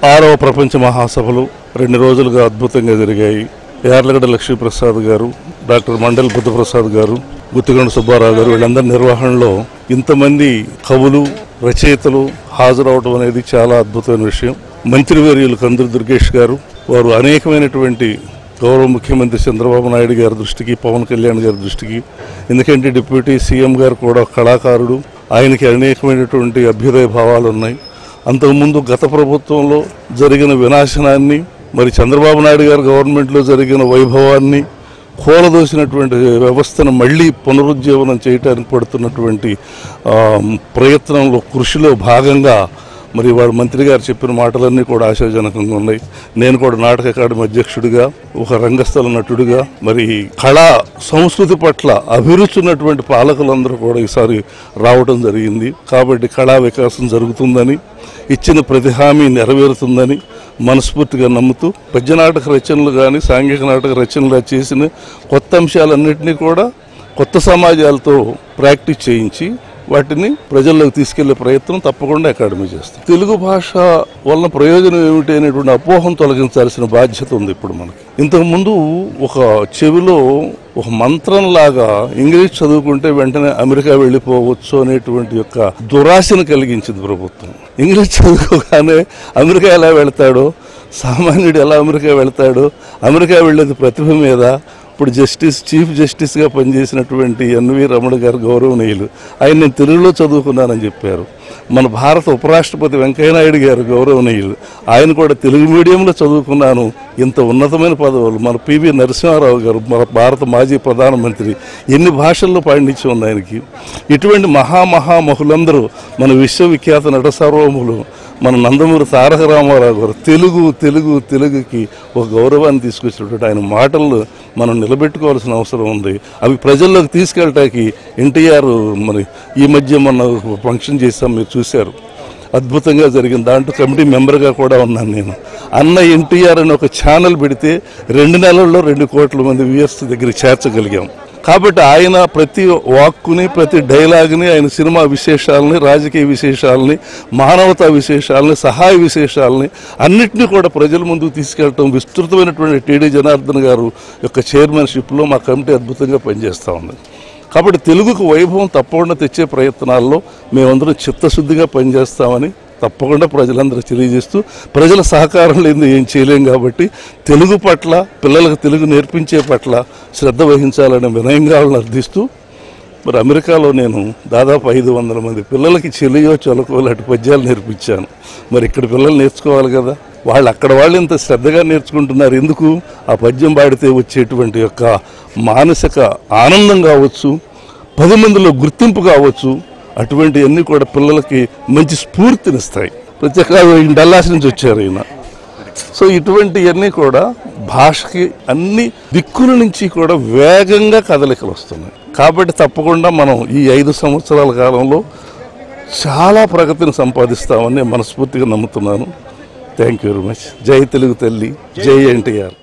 6వ ప్రపంచ మహాసభలు 2 రోజులుగా అద్భుతంగా జరిగాయి. యార్లగడ్డ లక్ష్మీప్రసాద్ గారు, డాక్టర్ మండల్ బుద్ధప్రసాద్ గారు, గుత్తిగొండ సుబ్బారావు గారు వీళ్ళందరి నిర్వహణలో ఇంతమంది కవులు, రచయితలు హాజరవడం అనేది చాలా అద్భుతమైన విషయం. మంత్రివర్యులు కందులు దుర్గేష్ గారు వారు అనేకమైనటువంటి గౌరవ ముఖ్యమంత్రి చంద్రబాబు నాయుడు గారి దృష్టికి, పవన్ కళ్యాణ్ గారి దృష్టికి, ఎందుకంటే డిప్యూటీ సీఎం గారు కూడా కళాకారుడు, ఆయనకి అనేకమైనటువంటి అభ్యుదయ భావాలు ఉన్నాయి. అంతకుముందు గత ప్రభుత్వంలో జరిగిన వినాశనాన్ని, మరి చంద్రబాబు నాయుడు గారి గవర్నమెంట్లో జరిగిన వైభవాన్ని, కూలదోసినటువంటి వ్యవస్థను మళ్ళీ పునరుజ్జీవనం చేయడానికి పడుతున్నటువంటి ప్రయత్నంలో, కృషిలో భాగంగా మరి వాడు మంత్రి గారు చెప్పిన మాటలన్నీ కూడా ఆశాజనకంగా ఉన్నాయి. నేను కూడా నాటక అకాడమీ అధ్యక్షుడిగా, ఒక రంగస్థల నటుడిగా, మరి కళా సంస్కృతి పట్ల అభిరుచి ఉన్నటువంటి పాలకులందరూ కూడా ఈసారి రావడం జరిగింది. కాబట్టి కళా వికాసం జరుగుతుందని, ఇచ్చిన ప్రతి హామీ నెరవేరుతుందని మనస్ఫూర్తిగా నమ్ముతూ పద్యనాటక రచనలు కానీ, సాంఘిక నాటక రచనలు చేసిన కొత్త అంశాలన్నింటినీ కూడా కొత్త సమాజాలతో ప్రాక్టీస్ చేయించి వాటిని ప్రజల్లోకి తీసుకెళ్లే ప్రయత్నం తప్పకుండా అకాడమీ చేస్తాం. తెలుగు భాష వలన ప్రయోజనం ఏమిటి అనేటువంటి అపోహం తొలగించాల్సిన బాధ్యత ఉంది ఇప్పుడు మనకి. ఇంతకుముందు ఒక చెవిలో ఒక మంత్రంలాగా ఇంగ్లీష్ చదువుకుంటే వెంటనే అమెరికా వెళ్ళిపోవచ్చు అనేటువంటి యొక్క దురాశను కలిగించింది ప్రభుత్వం. ఇంగ్లీష్ చదువుకోగానే అమెరికా ఎలా వెళ్తాడో, సామాన్యుడు ఎలా అమెరికా వెళ్తాడో, అమెరికా వెళ్ళేది ప్రతిభ మీద. ఇప్పుడు చీఫ్ జస్టిస్గా పనిచేసినటువంటి ఎన్వి రమణ గారు గౌరవనీయులు, ఆయన నేను తెలుగులో చదువుకున్నానని చెప్పారు. మన భారత ఉపరాష్ట్రపతి వెంకయ్యనాయుడు గారు గౌరవనీయులు, ఆయన కూడా తెలుగు మీడియంలో చదువుకున్నాను, ఇంత ఉన్నతమైన పదవులు. మన పివి నరసింహారావు గారు, మన భారత మాజీ ప్రధానమంత్రి, ఎన్ని భాషల్లో పాండిత్యం ఉంది ఆయనకి. ఇటువంటి మహామహులందరూ, మన విశ్వవిఖ్యాత నట సార్వభౌములు మన నందమూరి తారక రామారావు గారు తెలుగుకి ఒక గౌరవాన్ని తీసుకొచ్చినటువంటి ఆయన మాటలను మనం నిలబెట్టుకోవాల్సిన అవసరం ఉంది. అవి ప్రజల్లోకి తీసుకెళ్ళటానికి ఎన్టీఆర్ మరి ఈ మధ్య మొన్న ఫంక్షన్ చేసాం, మీరు చూశారు, అద్భుతంగా జరిగింది. దాంట్లో కమిటీ మెంబర్గా కూడా ఉన్నాను నేను. అన్న ఎన్టీఆర్ అని ఒక ఛానల్ పెడితే 2 నెలల్లో 2 కోట్ల మంది వ్యూయర్స్ దగ్గరికి చేర్చగలిగాం. కాబట్టి ఆయన ప్రతి వాక్కుని, ప్రతి డైలాగ్ని, ఆయన సినిమా విశేషాలని, రాజకీయ విశేషాలని, మానవతా విశేషాలని, సహాయ విశేషాలని అన్నింటినీ కూడా ప్రజల ముందుకు తీసుకెళ్ళటం విస్తృతమైనటువంటి టీడీ జనార్దన్ గారు యొక్క చైర్మన్షిప్లో మా కమిటీ అద్భుతంగా పనిచేస్తూ ఉంది. కాబట్టి తెలుగుకు వైభవం తప్పకుండా తెచ్చే ప్రయత్నాల్లో మేమందరం చిత్తశుద్ధిగా పనిచేస్తామని తప్పకుండా ప్రజలందరూ తెలియజేస్తూ, ప్రజల సహకారం లేని ఏం చేయలేం కాబట్టి తెలుగు పట్ల, పిల్లలకు తెలుగు నేర్పించే పట్ల శ్రద్ధ వహించాలని వినయంగా వాళ్ళని అర్థిస్తూ, మరి అమెరికాలో నేను దాదాపు 500 మంది పిల్లలకి చెలియో చొలకో లాంటి పద్యాలు నేర్పించాను. మరి ఇక్కడ పిల్లలు నేర్చుకోవాలి కదా, వాళ్ళు ఇంత శ్రద్ధగా నేర్చుకుంటున్నారు ఎందుకు? ఆ పద్యం పాడితే వచ్చేటువంటి యొక్క మానసిక ఆనందం కావచ్చు, 10 మందిలో గుర్తింపు కావచ్చు, అటువంటివన్నీ కూడా పిల్లలకి మంచి స్ఫూర్తినిస్తాయి. ప్రత్యేకంగా డల్లాస్ నుంచి వచ్చారు ఈయన. సో ఇటువంటివన్నీ కూడా భాషకి అన్ని దిక్కుల నుంచి కూడా వేగంగా కదలికలు వస్తున్నాయి. కాబట్టి తప్పకుండా మనం ఈ 5 సంవత్సరాల కాలంలో చాలా ప్రగతిని సంపాదిస్తామని మనస్ఫూర్తిగా నమ్ముతున్నాను. Thank you very much. జై తెలుగు తల్లి, జై ఎన్టీఆర్.